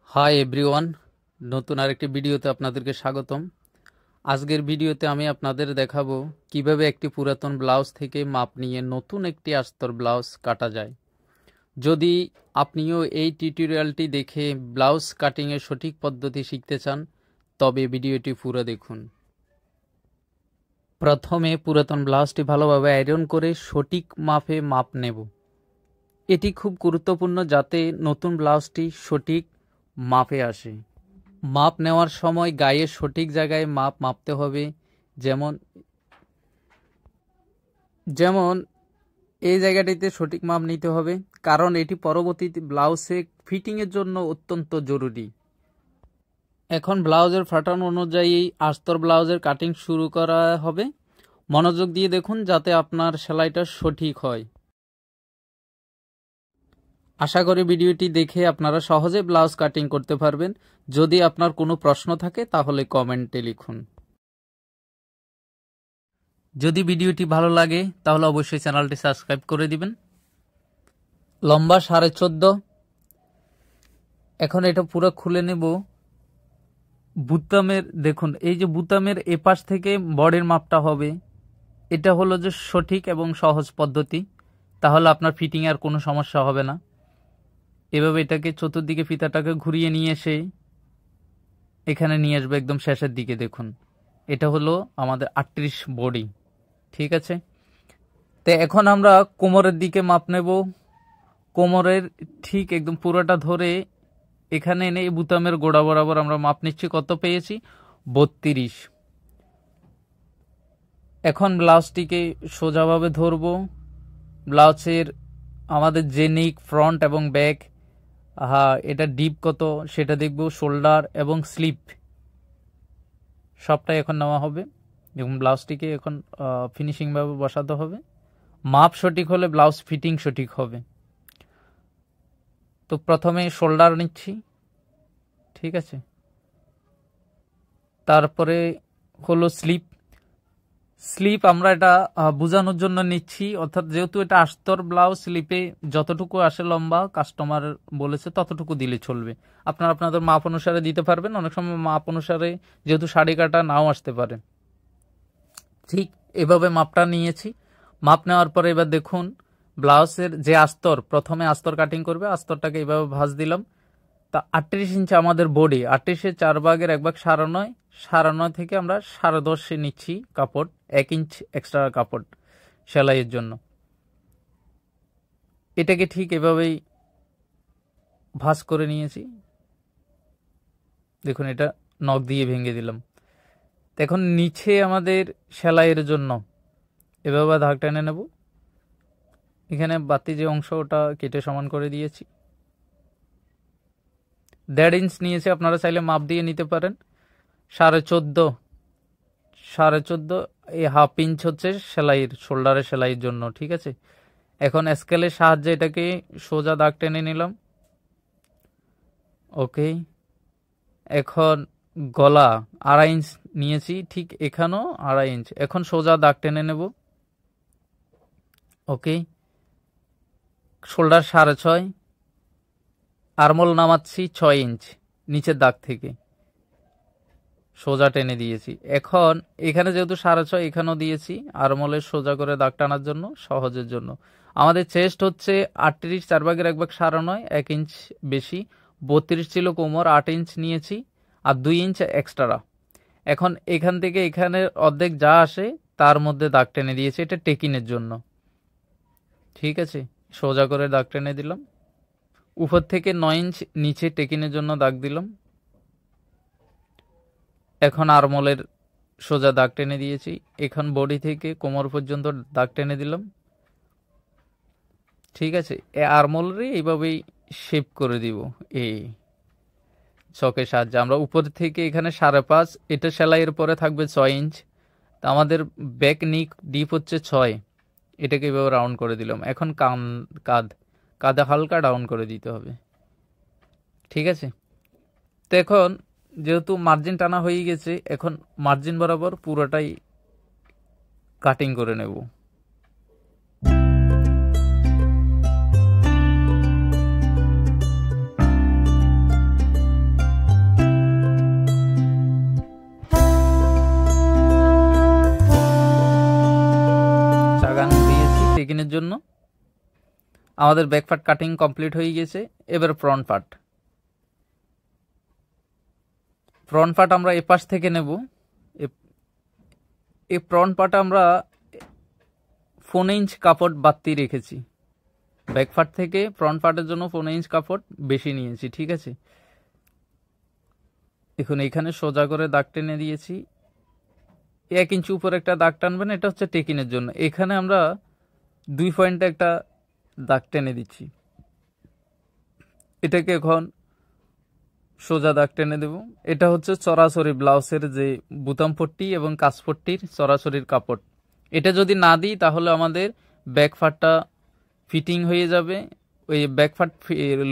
Hi everyone, নতুন আরেকটি ভিডিওতে আপনাদেরকে স্বাগতম। আজকের ভিডিওতে আমি আপনাদের দেখাবো কিভাবে একটি পুরাতন ব্লাউজ থেকে মাপ নিয়ে নতুন একটি আস্তর ব্লাউজ কাটা যায়। যদি আপনিও এই টিউটোরিয়ালটি দেখে ব্লাউজ কাটিংয়ের সঠিক পদ্ধতি শিখতে চান তবে ভিডিওটি পুরো দেখুন। প্রথমে পুরাতন ব্লাউজটি ভালোভাবে আয়রন করে সঠিক মাপে মাপ নেব। এটি খুব গুরুত্বপূর্ণ যাতে নতুন ব্লাউজটি সঠিক মাপে আসে। মাপ নেওয়ার সময় গায়ের সঠিক জায়গায় মাপতে হবে। যেমন এই জায়গাটিতে সঠিক মাপ নিতে হবে, কারণ এটি পরবর্তীতে ব্লাউজে ফিটিংয়ের জন্য অত্যন্ত জরুরি। এখন ব্লাউজের প্যাটার্ন অনুযায়ী আস্তর ব্লাউজের কাটিং শুরু করা হবে। মনোযোগ দিয়ে দেখুন যাতে আপনার সেলাইটা সঠিক হয়। আশা করি ভিডিওটি দেখে আপনারা সহজে ব্লাউজ কাটিং করতে পারবেন। যদি আপনার কোনো প্রশ্ন থাকে তাহলে কমেন্টে লিখুন। যদি ভিডিওটি ভালো লাগে তাহলে অবশ্যই চ্যানেলটি সাবস্ক্রাইব করে দিবেন। লম্বা 14.5। এখন এটা পুরো খুলে নেব। বুতামের দেখুন, এই যে বুতামের এপাশ থেকে বডির মাপটা হবে, এটা হলো যে সঠিক এবং সহজ পদ্ধতি। তাহলে আপনার ফিটিং আর কোনো সমস্যা হবে না। এভাবে এটাকে চতুর্দিকে ফিতাটাকে ঘুরিয়ে নিয়ে এসে এখানে নিয়ে আসবে একদম শেষের দিকে। দেখুন, এটা হলো আমাদের 38 বডি। ঠিক আছে, তো এখন আমরা কোমরের দিকে মাপ নেব। কোমরের ঠিক একদম পুরোটা ধরে এখানে এনে এই বুতামের গোড়া বরাবর আমরা মাপ নিচ্ছি। কত পেয়েছি? 32। এখন ব্লাউজটিকে সোজাভাবে ধরব। ব্লাউজের আমাদের যে নেক, ফ্রন্ট এবং ব্যাক, এটা ডিপ কত সেটা দেখব। শোল্ডার এবং স্লিপ সবটাই এখন নেওয়া হবে এবং ব্লাউজটিকে এখন ফিনিশিংভাবে বসাতে হবে। মাপ সঠিক হলে ব্লাউজ ফিটিং সঠিক হবে। তো প্রথমে শোল্ডার নিচ্ছি, ঠিক আছে। তারপরে হলো স্লিপ আমরা এটা বোঝানোর জন্য নিচ্ছি, অর্থাৎ যেহেতু এটা আস্তর ব্লাউজ, স্লিপে যতটুকু আসে লম্বা কাস্টমার বলেছে ততটুকু দিলে চলবে। আপনারা আপনাদের মাপ অনুসারে দিতে পারবেন। অনেক সময় মাপ অনুসারে যেহেতু শাড়ি কাটা নাও আসতে পারে। ঠিক এভাবে মাপটা নিয়েছি। মাপ নেওয়ার পরে এবার দেখুন ব্লাউজের যে আস্তর, প্রথমে আস্তর কাটিং করবে, আস্তরটাকে এভাবে ভাঁজ দিলাম। তা 38 ইঞ্চি আমাদের বডি, 38-এর 4 ভাগের 1 ভাগ 9.5, 9.5 থেকে আমরা 10.5 নিচ্ছি কাপড়, 1 ইঞ্চ এক্সট্রা কাপড় সেলাইয়ের জন্য। এটাকে ঠিক এভাবেই ভাঁজ করে নিয়েছি। দেখুন, এটা নখ দিয়ে ভেঙে দিলাম। এখন নিচে আমাদের সেলাইয়ের জন্য এভাবে দাগ টেনে নেব। এখানে বাতি যে অংশ ওটা কেটে সমান করে দিয়েছি। 1.5 ইঞ্চ নিয়েছি, আপনারা চাইলে মাপ দিয়ে নিতে পারেন। 14.5 এই হাফ ইঞ্চ হচ্ছে সেলাইয়ের, শোল্ডারের সেলাইয়ের জন্য। ঠিক আছে, এখন স্কেলের সাহায্যে এটাকে সোজা দাগ টেনে নিলাম। ওকে, এখন গলা 2.5 ইঞ্চ নিয়েছি, ঠিক এখানেও 2.5 ইঞ্চ। এখন সোজা দাগ টেনে নেব। ওকে, শোল্ডার 6.5, আরমোল নামাচ্ছি 6 ইঞ্চ নিচের দাগ থেকে, সোজা টেনে দিয়েছি। এখন এখানে যেহেতু 6.5 এখানেও দিয়েছি আরমোলের সোজা করে দাগ টানার জন্য, সহজের জন্য। আমাদের চেস্ট হচ্ছে 38, 4 ভাগের 1 ভাগ 9.5, 1 ইঞ্চ বেশি। 32 ছিল কোমর, 8 ইঞ্চ নিয়েছি আর 2 ইঞ্চ এক্সট্রা। এখন এখান থেকে এখানে অর্ধেক যা আসে তার মধ্যে দাগ টেনে দিয়েছি, এটা টেকিনের জন্য। ঠিক আছে, সোজা করে দাগ টেনে দিলাম। উপর থেকে 9 ইঞ্চ নিচে টেকিনের জন্য দাগ দিলাম। এখন আরমোলের সোজা দাগ টেনে দিয়েছি। এখন বডি থেকে কোমর পর্যন্ত দাগ টেনে দিলাম। ঠিক আছে, আরমোলের এইভাবেই শেপ করে দিব এই চকের সাহায্যে। আমরা উপর থেকে এখানে 5.5, এটা সেলাইয়ের পরে থাকবে 6 ইঞ্চ। তা আমাদের ব্যাক নিক ডিপ হচ্ছে 6, এটাকে এইভাবে রাউন্ড করে দিলাম। এখন কাঁধে হালকা ডাউন করে দিতে হবে। ঠিক আছে, তো এখন যেহেতু মার্জিন টানা হয়ে গেছে, এখন মার্জিন বরাবর পুরোটাই কাটিং করে নেব। আমাদের ব্যাক পার্ট কাটিং কমপ্লিট হয়ে গেছে। এবার ফ্রন্ট পার্ট। ফ্রন্ট পার্ট আমরা এপাশ থেকে নেব। এই ফ্রন্ট পার্ট আমরা 4 ইঞ্চ কাপড় বাড়তি রেখেছি। ব্যাক পার্ট থেকে ফ্রন্ট পার্টের জন্য 4 ইঞ্চ কাপড় বেশি নিয়েছি, ঠিক আছে। এখন এখানে সোজা করে দাগ টেনে দিয়েছি। 1 ইঞ্চি উপরে একটা দাগ টানবেন, এটা হচ্ছে টেকিনের জন্য। এখানে আমরা 2 পয়েন্টে একটা দাগ টেনে দিচ্ছি। এটাকে এখন সোজা দাগ টেনে দেব। এটা হচ্ছে সরাসরি ব্লাউজের যে বুতাম পট্টি এবং কাজ পট্টির সরাসরির কাপড়। এটা যদি না দিই তাহলে আমাদের ব্যাক পার্টটা ফিটিং হয়ে যাবে। ওই ব্যাক পার্ট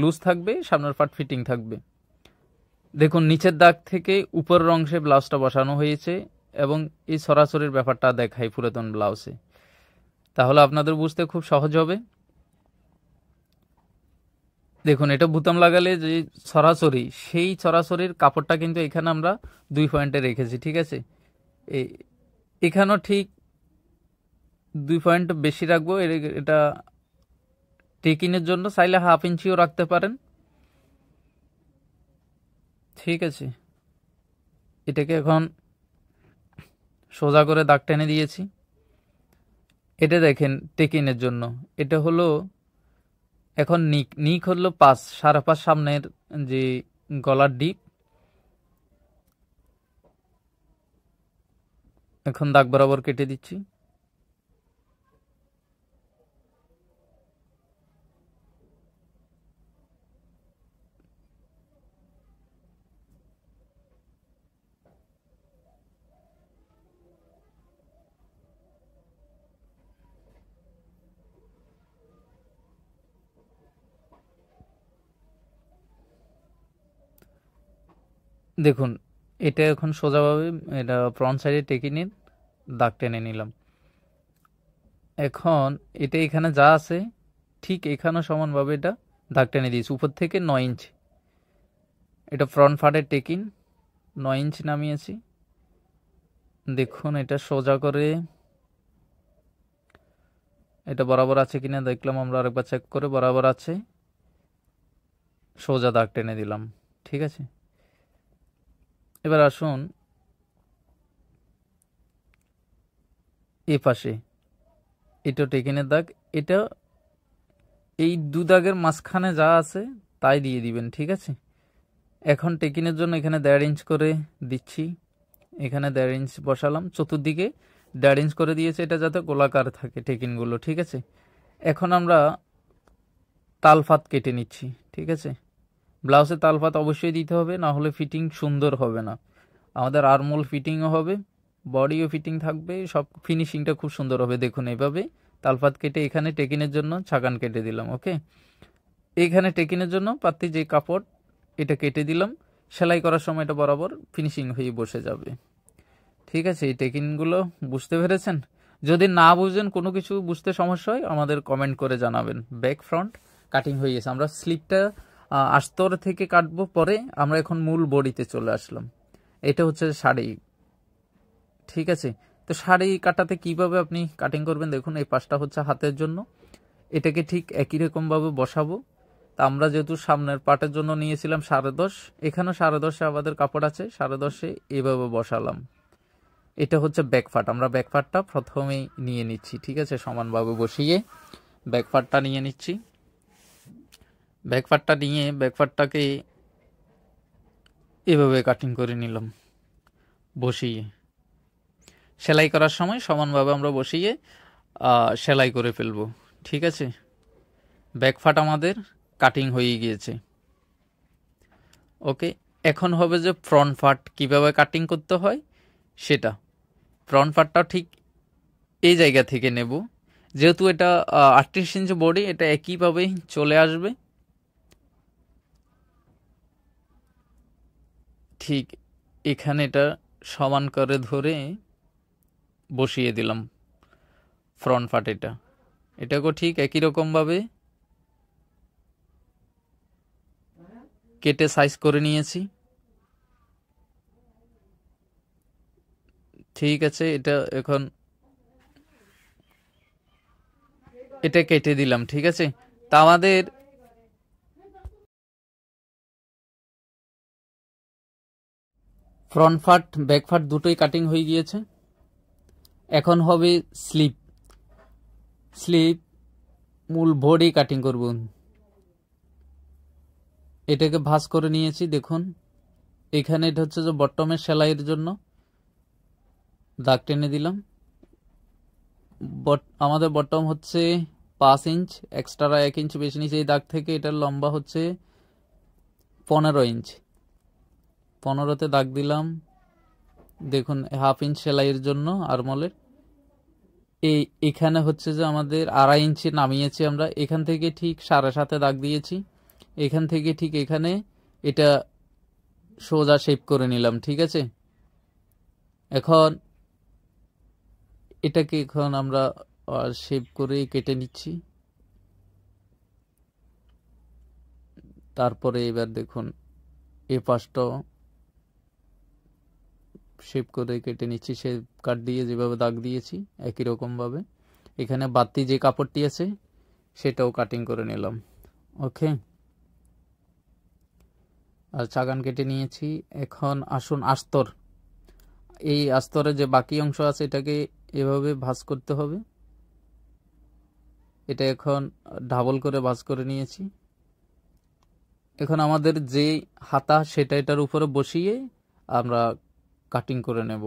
লুজ থাকবে, সামনের পার্ট ফিটিং থাকবে। দেখুন নিচের দাগ থেকে উপরের অংশে ব্লাউজটা বসানো হয়েছে এবং এই সরাসরির ব্যাপারটা দেখাই পুরাতন ব্লাউজে, তাহলে আপনাদের বুঝতে খুব সহজ হবে। দেখুন এটা বুতাম লাগালে যে সরাসরি, সেই সরাসরির কাপড়টা কিন্তু এখানে আমরা 2 পয়েন্টে রেখেছি, ঠিক আছে। এখানেও ঠিক 2 পয়েন্ট বেশি রাখবো। এটা টেকিনের জন্য চাইলে 1/2 ইঞ্চিও রাখতে পারেন, ঠিক আছে। এটাকে এখন সোজা করে দাগ টেনে দিয়েছি। এটা দেখেন টেকিনের জন্য এটা হলো এখন নিক হলো 5, 5.5 সামনের যে গলার ডিপ। এখন দাগ বরাবর কেটে দিচ্ছি। দেখুন এটা এখন সোজাভাবে এটা ফ্রন্ট সাইডে টেকিনের দাগ টেনে নিলাম। এখন এটা এখানে যা আছে ঠিক এখানেও সমানভাবে এটা দাগ টেনে দিয়েছি উপর থেকে 9 ইঞ্চ। এটা ফ্রন্ট পার্টের টেকিন 9 ইঞ্চ নামিয়েছি। দেখুন এটা সোজা করে এটা বরাবর আছে কিনা দেখলাম আমরা আরেকবার চেক করে, বরাবর আছে, সোজা দাগ টেনে দিলাম, ঠিক আছে। এবার আসুন এ পাশে, এটা টেকিনের দাগ। এটা এই 2 দাগের মাঝখানে যা আছে তাই দিয়ে দিবেন, ঠিক আছে। এখন টেকিনের জন্য এখানে 1.5 ইঞ্চ করে দিচ্ছি। এখানে 1.5 ইঞ্চ বসালাম, চতুর্দিকে 1.5 ইঞ্চ করে দিয়েছে, এটা যাতে গোলাকার থাকে টেকিনগুলো, ঠিক আছে। এখন আমরা তালফাত কেটে নিচ্ছি, ঠিক আছে। ব্লাউজে তালফাত অবশ্যই দিতে হবে, না হলে ফিটিং সুন্দর হবে না। আমাদের আর্মহোল ফিটিংও হবে, বডিও ফিটিং থাকবে, সব ফিনিশিংটা খুব সুন্দর হবে। দেখুন এইভাবে তালফাত কেটে এখানে টেকিনের জন্য ছাগান কেটে দিলাম, ওকে। এইখানে টেকিনের জন্য পাত্তি যে কাপড় এটা কেটে দিলাম। সেলাই করার সময় এটা বরাবর ফিনিশিং হয়ে বসে যাবে, ঠিক আছে। এই টেকিনগুলো বুঝতে পেরেছেন? যদি না বুঝেন, কোনো কিছু বুঝতে সমস্যা হয় আমাদের কমেন্ট করে জানাবেন। ব্যাক ফ্রন্ট কাটিং হয়ে গেছে। আমরা স্লিপটা আস্তর থেকে কাটবো পরে। আমরা এখন মূল বডিতে চলে আসলাম। এটা হচ্ছে শাড়ি, ঠিক আছে। তো শাড়ি কাটাতে কিভাবে আপনি কাটিং করবেন দেখুন। এই পাশটা হচ্ছে হাতের জন্য, এটাকে ঠিক একই রকমভাবে বসাবো। তা আমরা যেহেতু সামনের পার্টের জন্য নিয়েছিলাম 10.5, এখানেও 10.5 আমাদের কাপড় আছে, 10.5 এভাবে বসালাম। এটা হচ্ছে ব্যাক পার্ট। আমরা ব্যাক পার্টটা প্রথমেই নিয়ে নিচ্ছি, ঠিক আছে। সমানভাবে বসিয়ে ব্যাক পার্টটা নিয়ে নিচ্ছি। ব্যাক পার্টটা নিয়ে ব্যাক পার্টটাকে এভাবে কাটিং করে নিলাম বসিয়ে। সেলাই করার সময় সমানভাবে আমরা বসিয়ে সেলাই করে ফেলবো, ঠিক আছে। ব্যাক পার্ট আমাদের কাটিং হয়ে গিয়েছে, ওকে। এখন হবে যে ফ্রন্ট পার্ট কীভাবে কাটিং করতে হয় সেটা। ফ্রন্ট পার্টটা ঠিক এই জায়গা থেকে নেব। যেহেতু এটা 38 ইঞ্চ বডি, এটা একইভাবেই চলে আসবে। ঠিক এখানে এটা সমান করে ধরে বসিয়ে দিলাম ফ্রন্ট পার্ট। এটাকেও ঠিক একই রকমভাবে কেটে সাইজ করে নিয়েছি, ঠিক আছে। এটা এখন এটা কেটে দিলাম, ঠিক আছে। তা আমাদের ফ্রন্ট পার্ট ব্যাক পার্ট দুটোই কাটিং হয়ে গিয়েছে। এখন হবে স্লিপ। স্লিপ মূল বডি কাটিং করব। এটাকে ভাঁজ করে নিয়েছি, দেখুন এখানে এটা হচ্ছে যে বটমের সেলাইয়ের জন্য দাগ টেনে দিলাম। আমাদের বটম হচ্ছে 5 ইঞ্চ, এক্সট্রা 1 ইঞ্চ বেশি নিচে এই দাগ থেকে। এটার লম্বা হচ্ছে 15 ইঞ্চ। 15তে দাগ দিলাম, দেখুন 1/2 ইঞ্চ সেলাইয়ের জন্য আরমলের। এখানে হচ্ছে যে আমাদের 2.5 ইঞ্চি নামিয়েছি আমরা, এখান থেকে ঠিক 7.5 দাগ দিয়েছি। এখান থেকে ঠিক এখানে এটা সোজা শেপ করে নিলাম, ঠিক আছে। এখন এটাকে এখন আমরা শেপ করে কেটে নিচ্ছি। তারপরে এবার দেখুন এই পাশটা শেপ করে কেটে নিচ্ছি, শেপ কাট দিয়ে যেভাবে দাগ দিয়েছি একই রকম ভাবে। এখানে বাড়তি যে কাপড়টি আছে সেটাও কাটিং করে নিলাম, ওকে। আর চাগান কেটে নিয়েছি। এখন আসুন আস্তর। এই আস্তরের যে বাকি অংশ আছে এটাকে এভাবে ভাঁজ করতে হবে। এটা এখন ডাবল করে ভাঁজ করে নিয়েছি। এখন আমাদের যে হাতা সেটা এটার উপরে বসিয়ে আমরা কাটিং করে নেব।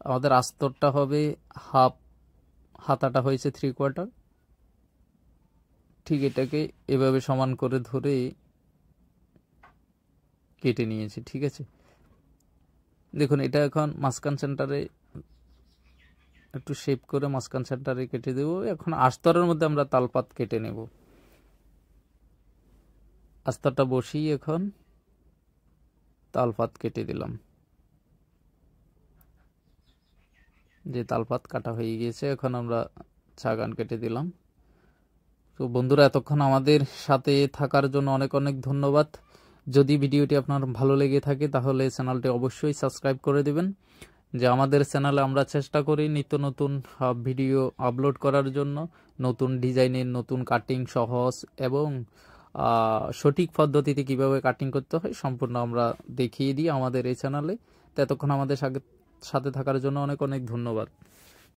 আমাদের আস্তরটা হবে হাফ, হাতাটা হয়েছে 3/4। ঠিক এটাকে এভাবে সমান করে ধরে কেটে নিয়েছি, ঠিক আছে। দেখুন এটা এখন মাঝখান সেন্টারে একটু শেপ করে মাঝখান সেন্টারে কেটে দেব। এখন আস্তরের মধ্যে আমরা তালপাত কেটে নেব। আস্তরটা বসিয়ে এখন তালপাত কেটে দিলাম। যে তালপাত কাটা হয়ে গিয়েছে, এখন আমরা চাগান কেটে দিলাম। তো বন্ধুরা এতক্ষণ আমাদের সাথে থাকার জন্য অনেক অনেক ধন্যবাদ। যদি ভিডিওটি আপনার ভালো লেগে থাকে তাহলে চ্যানেলটি অবশ্যই সাবস্ক্রাইব করে দিবেন। যে আমাদের চ্যানেলে আমরা চেষ্টা করি নিত্য নতুন ভিডিও আপলোড করার জন্য, নতুন ডিজাইনের, নতুন কাটিং, সহজ এবং সঠিক পদ্ধতিতে কিভাবে কাটিং করতে হয় সম্পূর্ণ আমরা দেখিয়ে দিই আমাদের এই চ্যানেলে। তো এতক্ষণ আমাদের সাথে থাকার জন্য অনেক অনেক ধন্যবাদ।